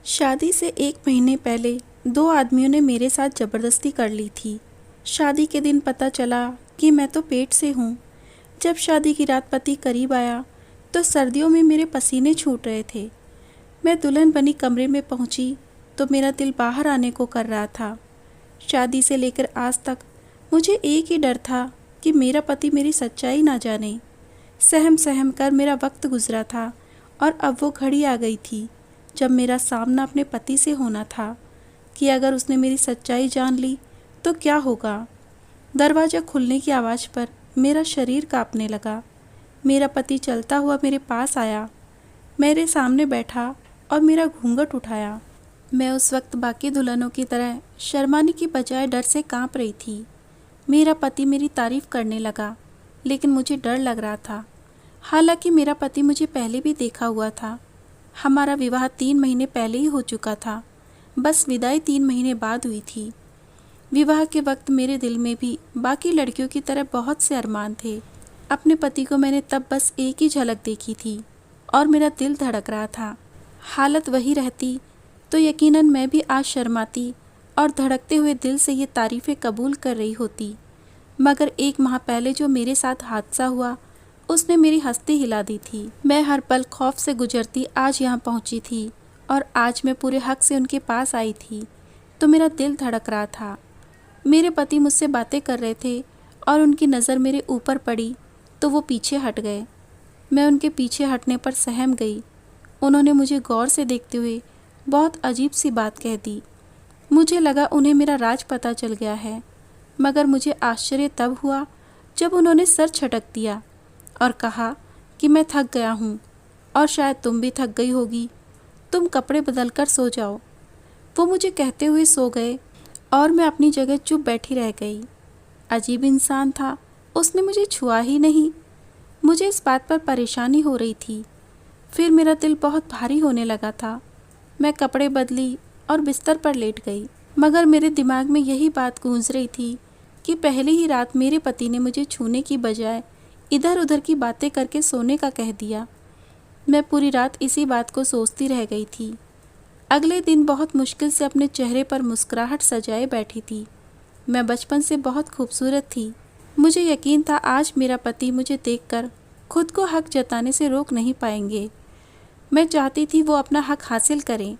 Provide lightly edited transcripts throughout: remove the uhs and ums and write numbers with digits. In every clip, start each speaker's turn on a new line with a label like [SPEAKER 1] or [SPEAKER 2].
[SPEAKER 1] शादी से 1 महीने पहले 2 आदमियों ने मेरे साथ ज़बरदस्ती कर ली थी। शादी के दिन पता चला कि मैं तो पेट से हूँ। जब शादी की रात पति करीब आया तो सर्दियों में मेरे पसीने छूट रहे थे। मैं दुल्हन बनी कमरे में पहुँची तो मेरा दिल बाहर आने को कर रहा था। शादी से लेकर आज तक मुझे एक ही डर था कि मेरा पति मेरी सच्चाई ना जाने। सहम सहम कर मेरा वक्त गुजरा था और अब वो घड़ी आ गई थी जब मेरा सामना अपने पति से होना था कि अगर उसने मेरी सच्चाई जान ली तो क्या होगा। दरवाज़ा खुलने की आवाज़ पर मेरा शरीर कांपने लगा। मेरा पति चलता हुआ मेरे पास आया, मेरे सामने बैठा और मेरा घूंघट उठाया। मैं उस वक्त बाकी दुल्हनों की तरह शर्माने की बजाय डर से कांप रही थी। मेरा पति मेरी तारीफ करने लगा, लेकिन मुझे डर लग रहा था। हालांकि मेरा पति मुझे पहले भी देखा हुआ था। हमारा विवाह 3 महीने पहले ही हो चुका था, बस विदाई 3 महीने बाद हुई थी। विवाह के वक्त मेरे दिल में भी बाकी लड़कियों की तरह बहुत से अरमान थे। अपने पति को मैंने तब बस एक ही झलक देखी थी और मेरा दिल धड़क रहा था। हालत वही रहती तो यकीनन मैं भी आज शर्माती और धड़कते हुए दिल से ये तारीफ़ें कबूल कर रही होती। मगर 1 माह पहले जो मेरे साथ हादसा हुआ उसने मेरी हस्ती हिला दी थी। मैं हर पल खौफ से गुजरती आज यहाँ पहुँची थी और आज मैं पूरे हक से उनके पास आई थी तो मेरा दिल धड़क रहा था। मेरे पति मुझसे बातें कर रहे थे और उनकी नज़र मेरे ऊपर पड़ी तो वो पीछे हट गए। मैं उनके पीछे हटने पर सहम गई। उन्होंने मुझे गौर से देखते हुए बहुत अजीब सी बात कह दी। मुझे लगा उन्हें मेरा राज पता चल गया है, मगर मुझे आश्चर्य तब हुआ जब उन्होंने सर झटक दिया और कहा कि मैं थक गया हूँ और शायद तुम भी थक गई होगी, तुम कपड़े बदल कर सो जाओ। वो मुझे कहते हुए सो गए और मैं अपनी जगह चुप बैठी रह गई। अजीब इंसान था, उसने मुझे छुआ ही नहीं। मुझे इस बात पर परेशानी हो रही थी। फिर मेरा दिल बहुत भारी होने लगा था। मैं कपड़े बदली और बिस्तर पर लेट गई, मगर मेरे दिमाग में यही बात गूंज रही थी कि पहले ही रात मेरे पति ने मुझे छूने की बजाय इधर उधर की बातें करके सोने का कह दिया। मैं पूरी रात इसी बात को सोचती रह गई थी। अगले दिन बहुत मुश्किल से अपने चेहरे पर मुस्कुराहट सजाए बैठी थी। मैं बचपन से बहुत खूबसूरत थी। मुझे यकीन था आज मेरा पति मुझे देखकर खुद को हक जताने से रोक नहीं पाएंगे। मैं चाहती थी वो अपना हक हासिल करें।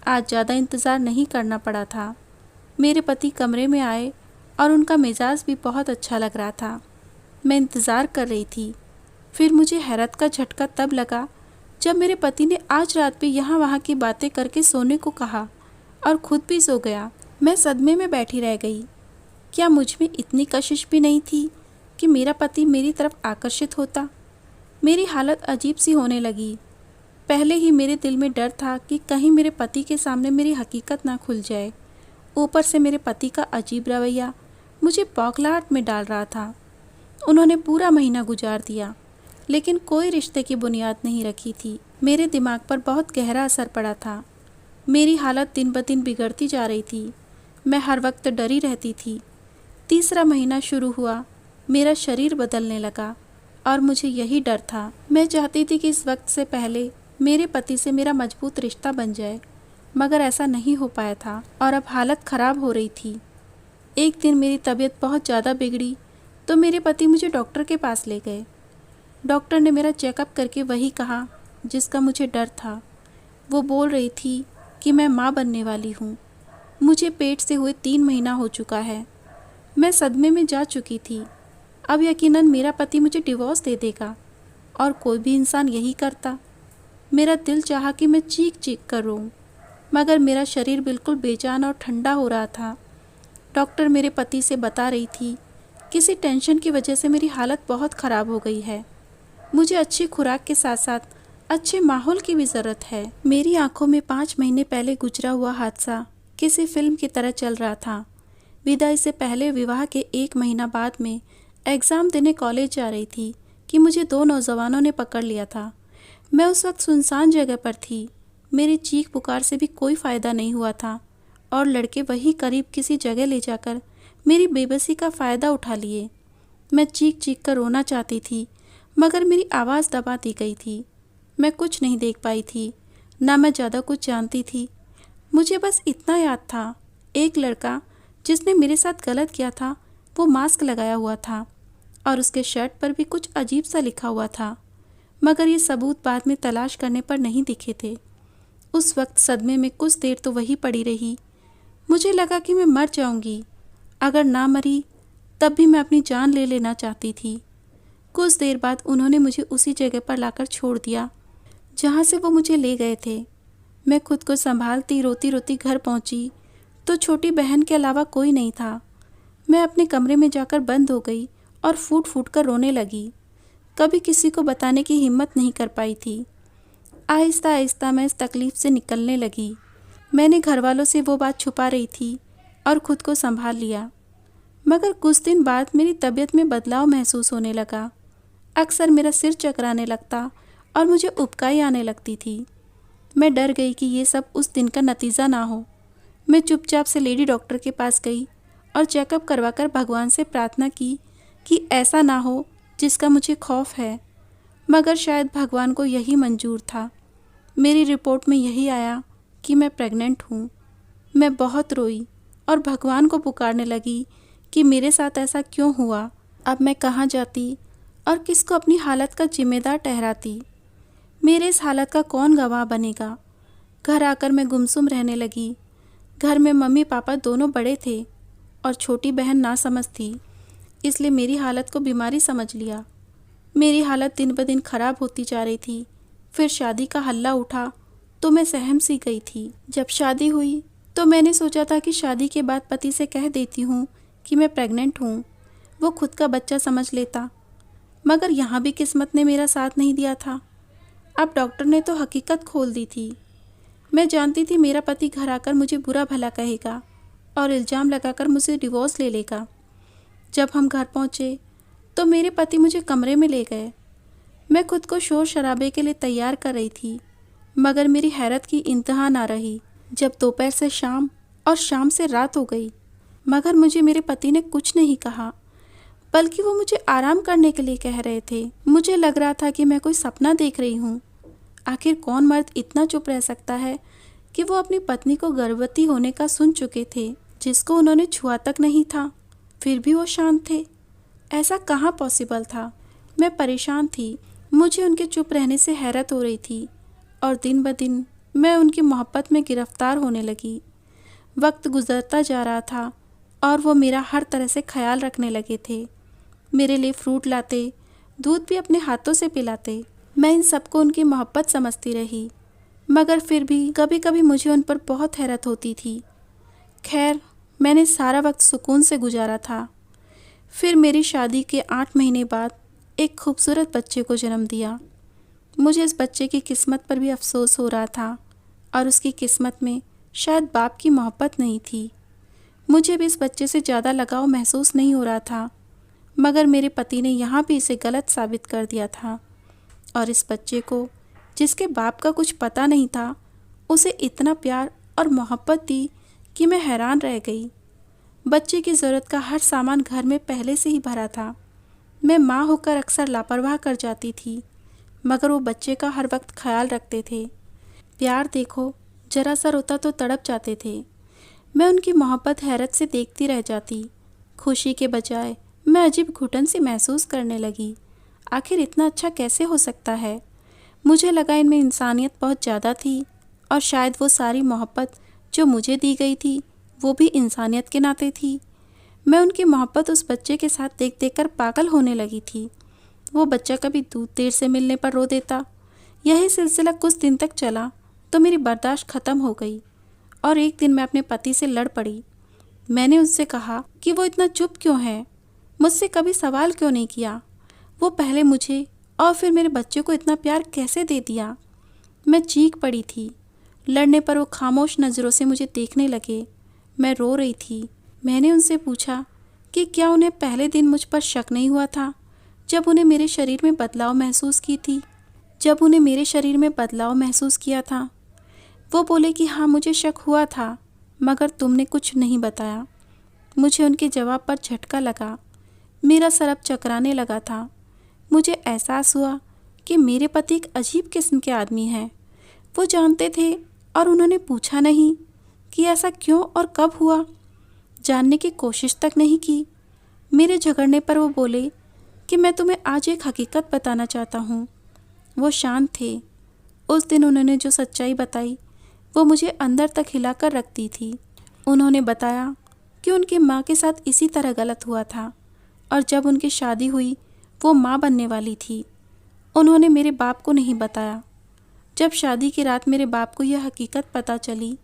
[SPEAKER 1] आज ज़्यादा इंतज़ार नहीं करना पड़ा था। मेरे पति कमरे में आए और उनका मिजाज भी बहुत अच्छा लग रहा था। मैं इंतज़ार कर रही थी। फिर मुझे हैरत का झटका तब लगा जब मेरे पति ने आज रात भी यहाँ वहाँ की बातें करके सोने को कहा और खुद भी सो गया। मैं सदमे में बैठी रह गई। क्या मुझ में इतनी कशिश भी नहीं थी कि मेरा पति मेरी तरफ आकर्षित होता? मेरी हालत अजीब सी होने लगी। पहले ही मेरे दिल में डर था कि कहीं मेरे पति के सामने मेरी हकीकत ना खुल जाए। ऊपर से मेरे पति का अजीब रवैया मुझे बौखलाहट में डाल रहा था। उन्होंने पूरा महीना गुजार दिया, लेकिन कोई रिश्ते की बुनियाद नहीं रखी थी। मेरे दिमाग पर बहुत गहरा असर पड़ा था। मेरी हालत दिन ब दिन बिगड़ती जा रही थी। मैं हर वक्त डरी रहती थी। तीसरा महीना शुरू हुआ, मेरा शरीर बदलने लगा और मुझे यही डर था। मैं चाहती थी कि इस वक्त से पहले मेरे पति से मेरा मजबूत रिश्ता बन जाए, मगर ऐसा नहीं हो पाया था और अब हालत ख़राब हो रही थी। एक दिन मेरी तबीयत बहुत ज़्यादा बिगड़ी तो मेरे पति मुझे डॉक्टर के पास ले गए। डॉक्टर ने मेरा चेकअप करके वही कहा जिसका मुझे डर था। वो बोल रही थी कि मैं माँ बनने वाली हूँ। मुझे पेट से हुए 3 महीना हो चुका है। मैं सदमे में जा चुकी थी। अब यकीनन मेरा पति मुझे डिवोर्स दे देगा और कोई भी इंसान यही करता। मेरा दिल चाहा कि मैं चीख चीख कर रोऊं, मगर मेरा शरीर बिल्कुल बेजान और ठंडा हो रहा था। डॉक्टर मेरे पति से बता रही थी किसी टेंशन की वजह से मेरी हालत बहुत ख़राब हो गई है। मुझे अच्छी खुराक के साथ साथ अच्छे माहौल की भी ज़रूरत है। मेरी आंखों में 5 महीने पहले गुजरा हुआ हादसा किसी फिल्म की तरह चल रहा था। विदाई से पहले विवाह के 1 महीना बाद में एग्ज़ाम देने कॉलेज जा रही थी कि मुझे 2 नौजवानों ने पकड़ लिया था। मैं उस वक्त सुनसान जगह पर थी। मेरी चीख पुकार से भी कोई फ़ायदा नहीं हुआ था और लड़के वहीं करीब किसी जगह ले जाकर मेरी बेबसी का फ़ायदा उठा लिए। मैं चीख चीख कर रोना चाहती थी, मगर मेरी आवाज़ दबा दी गई थी। मैं कुछ नहीं देख पाई थी, ना मैं ज़्यादा कुछ जानती थी। मुझे बस इतना याद था, एक लड़का जिसने मेरे साथ गलत किया था वो मास्क लगाया हुआ था और उसके शर्ट पर भी कुछ अजीब सा लिखा हुआ था, मगर ये सबूत बाद में तलाश करने पर नहीं दिखे थे। उस वक्त सदमे में कुछ देर तो वही पड़ी रही। मुझे लगा कि मैं मर जाऊंगी। अगर ना मरी तब भी मैं अपनी जान ले लेना चाहती थी। कुछ देर बाद उन्होंने मुझे उसी जगह पर लाकर छोड़ दिया जहाँ से वो मुझे ले गए थे। मैं खुद को संभालती रोती रोती घर पहुँची तो छोटी बहन के अलावा कोई नहीं था। मैं अपने कमरे में जाकर बंद हो गई और फूट फूट कर रोने लगी। कभी किसी को बताने की हिम्मत नहीं कर पाई थी। आहिस्ता आहिस्ता मैं इस तकलीफ़ से निकलने लगी। मैंने घर वालों से वो बात छुपा रही थी और खुद को संभाल लिया। मगर कुछ दिन बाद मेरी तबीयत में बदलाव महसूस होने लगा। अक्सर मेरा सिर चकराने लगता और मुझे उबकाई आने लगती थी। मैं डर गई कि ये सब उस दिन का नतीजा ना हो। मैं चुपचाप से लेडी डॉक्टर के पास गई और चेकअप करवाकर भगवान से प्रार्थना की कि ऐसा ना हो जिसका मुझे खौफ है। मगर शायद भगवान को यही मंजूर था। मेरी रिपोर्ट में यही आया कि मैं प्रेग्नेंट हूँ। मैं बहुत रोई और भगवान को पुकारने लगी कि मेरे साथ ऐसा क्यों हुआ। अब मैं कहाँ जाती और किसको अपनी हालत का जिम्मेदार ठहराती। मेरे इस हालत का कौन गवाह बनेगा। घर आकर मैं गुमसुम रहने लगी। घर में मम्मी पापा दोनों बड़े थे और छोटी बहन नासमझ थी, इसलिए मेरी हालत को बीमारी समझ लिया। मेरी हालत दिन ब दिन खराब होती जा रही थी। फिर शादी का हल्ला उठा तो मैं सहम सी गई थी। जब शादी हुई तो मैंने सोचा था कि शादी के बाद पति से कह देती हूँ कि मैं प्रेग्नेंट हूँ, वो खुद का बच्चा समझ लेता। मगर यहाँ भी किस्मत ने मेरा साथ नहीं दिया था। अब डॉक्टर ने तो हकीकत खोल दी थी। मैं जानती थी मेरा पति घर आकर मुझे बुरा भला कहेगा और इल्ज़ाम लगाकर मुझे डिवोर्स ले लेगा। जब हम घर पहुँचे तो मेरे पति मुझे कमरे में ले गए। मैं खुद को शोर शराबे के लिए तैयार कर रही थी, मगर मेरी हैरत की इंतहा ना रही जब दोपहर से शाम और शाम से रात हो गई। मगर मुझे मेरे पति ने कुछ नहीं कहा, बल्कि वो मुझे आराम करने के लिए कह रहे थे। मुझे लग रहा था कि मैं कोई सपना देख रही हूँ। आखिर कौन मर्द इतना चुप रह सकता है कि वो अपनी पत्नी को गर्भवती होने का सुन चुके थे, जिसको उन्होंने छुआ तक नहीं था, फिर भी वो शांत थे। ऐसा कहाँ पॉसिबल था। मैं परेशान थी। मुझे उनके चुप रहने से हैरत हो रही थी और दिन ब दिन मैं उनकी मोहब्बत में गिरफ्तार होने लगी। वक्त गुजरता जा रहा था और वो मेरा हर तरह से ख्याल रखने लगे थे। मेरे लिए फ्रूट लाते, दूध भी अपने हाथों से पिलाते। मैं इन सबको उनकी मोहब्बत समझती रही, मगर फिर भी कभी कभी मुझे उन पर बहुत हैरत होती थी। खैर, मैंने सारा वक्त सुकून से गुजारा था। फिर मेरी शादी के 8 महीने बाद एक खूबसूरत बच्चे को जन्म दिया। मुझे इस बच्चे की किस्मत पर भी अफसोस हो रहा था और उसकी किस्मत में शायद बाप की मोहब्बत नहीं थी। मुझे भी इस बच्चे से ज़्यादा लगाव महसूस नहीं हो रहा था, मगर मेरे पति ने यहाँ भी इसे गलत साबित कर दिया था और इस बच्चे को, जिसके बाप का कुछ पता नहीं था, उसे इतना प्यार और मोहब्बत दी कि मैं हैरान रह गई। बच्चे की ज़रूरत का हर सामान घर में पहले से ही भरा था। मैं माँ होकर अक्सर लापरवाह कर जाती थी, मगर वो बच्चे का हर वक्त ख्याल रखते थे। प्यार देखो, जरा सा रोता तो तड़प जाते थे। मैं उनकी मोहब्बत हैरत से देखती रह जाती। खुशी के बजाय मैं अजीब घुटन सी महसूस करने लगी। आखिर इतना अच्छा कैसे हो सकता है। मुझे लगा इनमें इंसानियत बहुत ज़्यादा थी और शायद वो सारी मोहब्बत जो मुझे दी गई थी वो भी इंसानियत के नाते थी। मैं उनकी मोहब्बत उस बच्चे के साथ देख देख कर पागल होने लगी थी। वो बच्चा कभी दूध देर से मिलने पर रो देता। यही सिलसिला कुछ दिन तक चला तो मेरी बर्दाश्त ख़त्म हो गई और एक दिन मैं अपने पति से लड़ पड़ी। मैंने उससे कहा कि वो इतना चुप क्यों है, मुझसे कभी सवाल क्यों नहीं किया। वो पहले मुझे और फिर मेरे बच्चे को इतना प्यार कैसे दे दिया। मैं चीख पड़ी थी। लड़ने पर वो खामोश नज़रों से मुझे देखने लगे। मैं रो रही थी। मैंने उनसे पूछा कि क्या उन्हें पहले दिन मुझ पर शक नहीं हुआ था जब उन्हें मेरे शरीर में बदलाव महसूस किया था। वो बोले कि हाँ, मुझे शक हुआ था, मगर तुमने कुछ नहीं बताया। मुझे उनके जवाब पर झटका लगा। मेरा सर अब चकराने लगा था। मुझे एहसास हुआ कि मेरे पति एक अजीब किस्म के आदमी हैं। वो जानते थे और उन्होंने पूछा नहीं कि ऐसा क्यों और कब हुआ। जानने की कोशिश तक नहीं की। मेरे झगड़ने पर वो बोले कि मैं तुम्हें आज एक हकीकत बताना चाहता हूँ। वो शांत थे। उस दिन उन्होंने जो सच्चाई बताई वो मुझे अंदर तक हिलाकर रखती थी। उन्होंने बताया कि उनकी माँ के साथ इसी तरह गलत हुआ था और जब उनकी शादी हुई वो माँ बनने वाली थी। उन्होंने मेरे बाप को नहीं बताया। जब शादी की रात मेरे बाप को यह हकीकत पता चली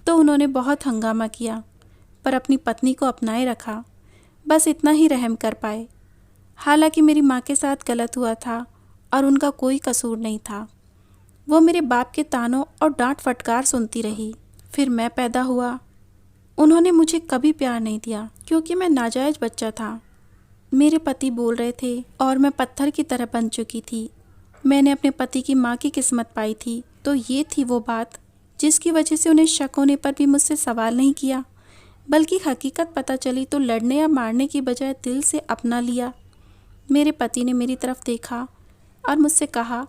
[SPEAKER 1] तो उन्होंने बहुत हंगामा किया, पर अपनी पत्नी को अपनाए रखा। बस इतना ही रहम कर पाए। हालांकि मेरी माँ के साथ गलत हुआ था और उनका कोई कसूर नहीं था। वो मेरे बाप के तानों और डांट फटकार सुनती रही। फिर मैं पैदा हुआ। उन्होंने मुझे कभी प्यार नहीं दिया क्योंकि मैं नाजायज बच्चा था। मेरे पति बोल रहे थे और मैं पत्थर की तरह बन चुकी थी। मैंने अपने पति की माँ की किस्मत पाई थी। तो ये थी वो बात जिसकी वजह से उन्हें शक होने पर भी मुझसे सवाल नहीं किया, बल्कि हकीकत पता चली तो लड़ने या मारने की बजाय दिल से अपना लिया। मेरे पति ने मेरी तरफ देखा और मुझसे कहा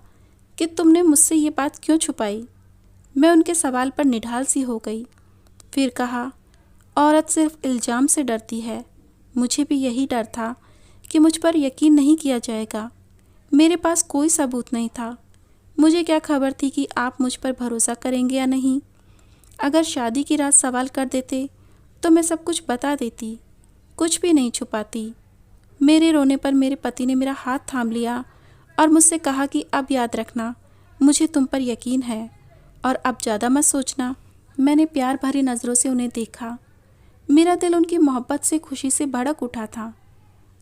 [SPEAKER 1] कि तुमने मुझसे ये बात क्यों छुपाई। मैं उनके सवाल पर निढाल सी हो गई। फिर कहा, औरत सिर्फ इल्ज़ाम से डरती है। मुझे भी यही डर था कि मुझ पर यकीन नहीं किया जाएगा। मेरे पास कोई सबूत नहीं था। मुझे क्या खबर थी कि आप मुझ पर भरोसा करेंगे या नहीं। अगर शादी की रात सवाल कर देते तो मैं सब कुछ बता देती, कुछ भी नहीं छुपाती। मेरे रोने पर मेरे पति ने मेरा हाथ थाम लिया और मुझसे कहा कि अब याद रखना, मुझे तुम पर यकीन है और अब ज़्यादा मत सोचना। मैंने प्यार भरी नज़रों से उन्हें देखा। मेरा दिल उनकी मोहब्बत से खुशी से भड़क उठा था।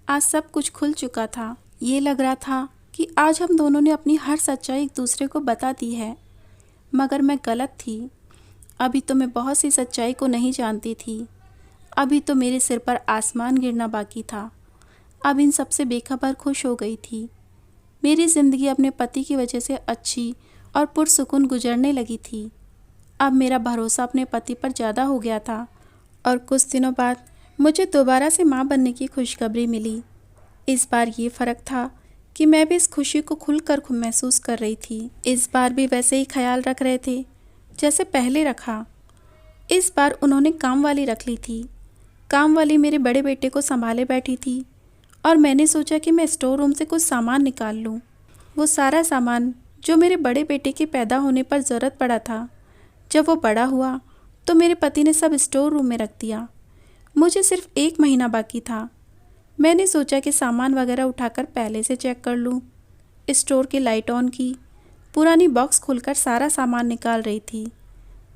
[SPEAKER 1] आज सब कुछ खुल चुका था। ये लग रहा था कि आज हम दोनों ने अपनी हर सच्चाई एक दूसरे को बता दी है। मगर मैं गलत थी। अभी तो मैं बहुत सी सच्चाई को नहीं जानती थी। अभी तो मेरे सिर पर आसमान गिरना बाकी था। अब इन सब से बेखबर खुश हो गई थी। मेरी ज़िंदगी अपने पति की वजह से अच्छी और पुरसुकून गुजरने लगी थी। अब मेरा भरोसा अपने पति पर ज़्यादा हो गया था और कुछ दिनों बाद मुझे दोबारा से माँ बनने की खुशखबरी मिली। इस बार ये फ़र्क था कि मैं भी इस खुशी को खुलकर महसूस कर रही थी। इस बार भी वैसे ही ख्याल रख रहे थे जैसे पहले रखा। इस बार उन्होंने काम वाली रख ली थी। काम वाली मेरे बड़े बेटे को संभाले बैठी थी और मैंने सोचा कि मैं स्टोर रूम से कुछ सामान निकाल लूँ। वो सारा सामान जो मेरे बड़े बेटे के पैदा होने पर ज़रूरत पड़ा था, जब वो बड़ा हुआ तो मेरे पति ने सब स्टोर रूम में रख दिया। मुझे सिर्फ 1 महीना बाकी था। मैंने सोचा कि सामान वगैरह उठाकर पहले से चेक कर लूँ। स्टोर की लाइट ऑन की, पुरानी बॉक्स खोलकर सारा सामान निकाल रही थी।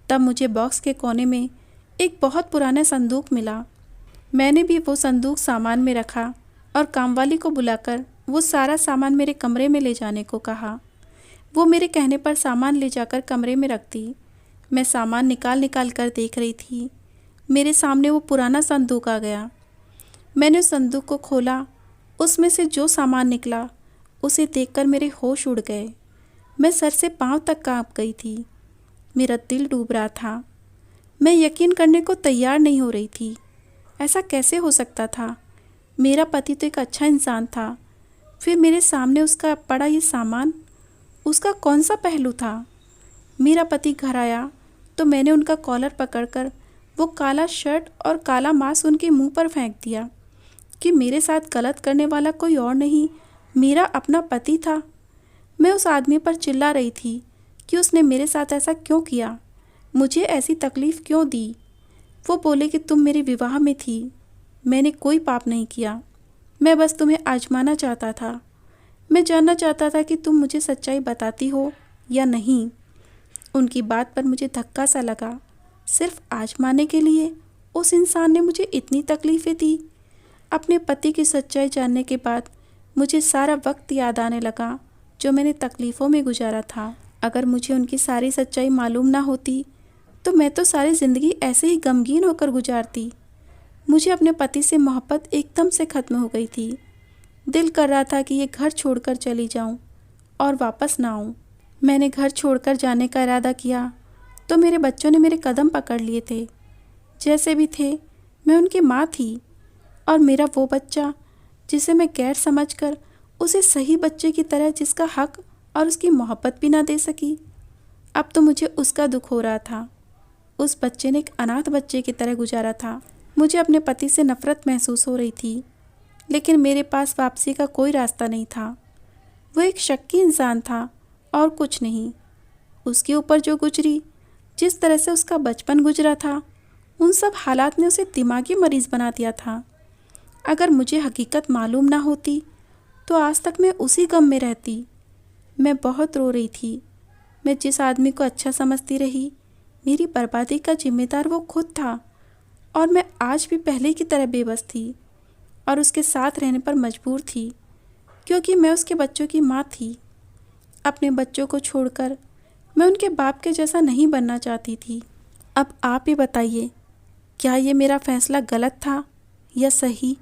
[SPEAKER 1] तब मुझे बॉक्स के कोने में एक बहुत पुराना संदूक मिला। मैंने भी वो संदूक सामान में रखा और कामवाली को बुलाकर वो सारा सामान मेरे कमरे में ले जाने को कहा। वो मेरे कहने पर सामान ले जाकर कमरे में रख दी। मैं सामान निकाल निकाल कर देख रही थी। मेरे सामने वो पुराना संदूक आ गया। मैंने उस संदूक को खोला। उसमें से जो सामान निकला उसे देखकर मेरे होश उड़ गए। मैं सर से पांव तक कांप गई थी। मेरा दिल डूब रहा था। मैं यकीन करने को तैयार नहीं हो रही थी। ऐसा कैसे हो सकता था? मेरा पति तो एक अच्छा इंसान था, फिर मेरे सामने उसका पड़ा ये सामान। उसका कौन सा पहलू था? मेरा पति घर आया तो मैंने उनका कॉलर पकड़कर वो काला शर्ट और काला मास्क उनके मुंह पर फेंक दिया कि मेरे साथ गलत करने वाला कोई और नहीं, मेरा अपना पति था। मैं उस आदमी पर चिल्ला रही थी कि उसने मेरे साथ ऐसा क्यों किया, मुझे ऐसी तकलीफ़ क्यों दी। वो बोले कि तुम मेरे विवाह में थी, मैंने कोई पाप नहीं किया, मैं बस तुम्हें आजमाना चाहता था। मैं जानना चाहता था कि तुम मुझे सच्चाई बताती हो या नहीं। उनकी बात पर मुझे धक्का सा लगा। सिर्फ आजमाने के लिए उस इंसान ने मुझे इतनी तकलीफ़ें दी। अपने पति की सच्चाई जानने के बाद मुझे सारा वक्त याद आने लगा जो मैंने तकलीफ़ों में गुजारा था। अगर मुझे उनकी सारी सच्चाई मालूम ना होती तो मैं तो सारी ज़िंदगी ऐसे ही गमगीन होकर गुजारती। मुझे अपने पति से मोहब्बत एकदम से ख़त्म हो गई थी। दिल कर रहा था कि ये घर छोड़कर चली जाऊं और वापस ना आऊं। मैंने घर छोड़कर जाने का इरादा किया तो मेरे बच्चों ने मेरे कदम पकड़ लिए थे। जैसे भी थे मैं उनकी माँ थी और मेरा वो बच्चा जिसे मैं गैर समझकर उसे सही बच्चे की तरह जिसका हक और उसकी मोहब्बत भी ना दे सकी। अब तो मुझे उसका दुख हो रहा था। उस बच्चे ने एक अनाथ बच्चे की तरह गुजारा था। मुझे अपने पति से नफरत महसूस हो रही थी, लेकिन मेरे पास वापसी का कोई रास्ता नहीं था। वो एक शक्की इंसान था और कुछ नहीं। उसके ऊपर जो गुजरी, जिस तरह से उसका बचपन गुजरा था, उन सब हालात ने उसे दिमागी मरीज बना दिया था। अगर मुझे हकीकत मालूम ना होती तो आज तक मैं उसी गम में रहती। मैं बहुत रो रही थी। मैं जिस आदमी को अच्छा समझती रही, मेरी बर्बादी का जिम्मेदार वो खुद था, और मैं आज भी पहले की तरह बेबस थी और उसके साथ रहने पर मजबूर थी, क्योंकि मैं उसके बच्चों की माँ थी। अपने बच्चों को छोड़कर मैं उनके बाप के जैसा नहीं बनना चाहती थी। अब आप ही बताइए, क्या ये मेरा फैसला गलत था या सही?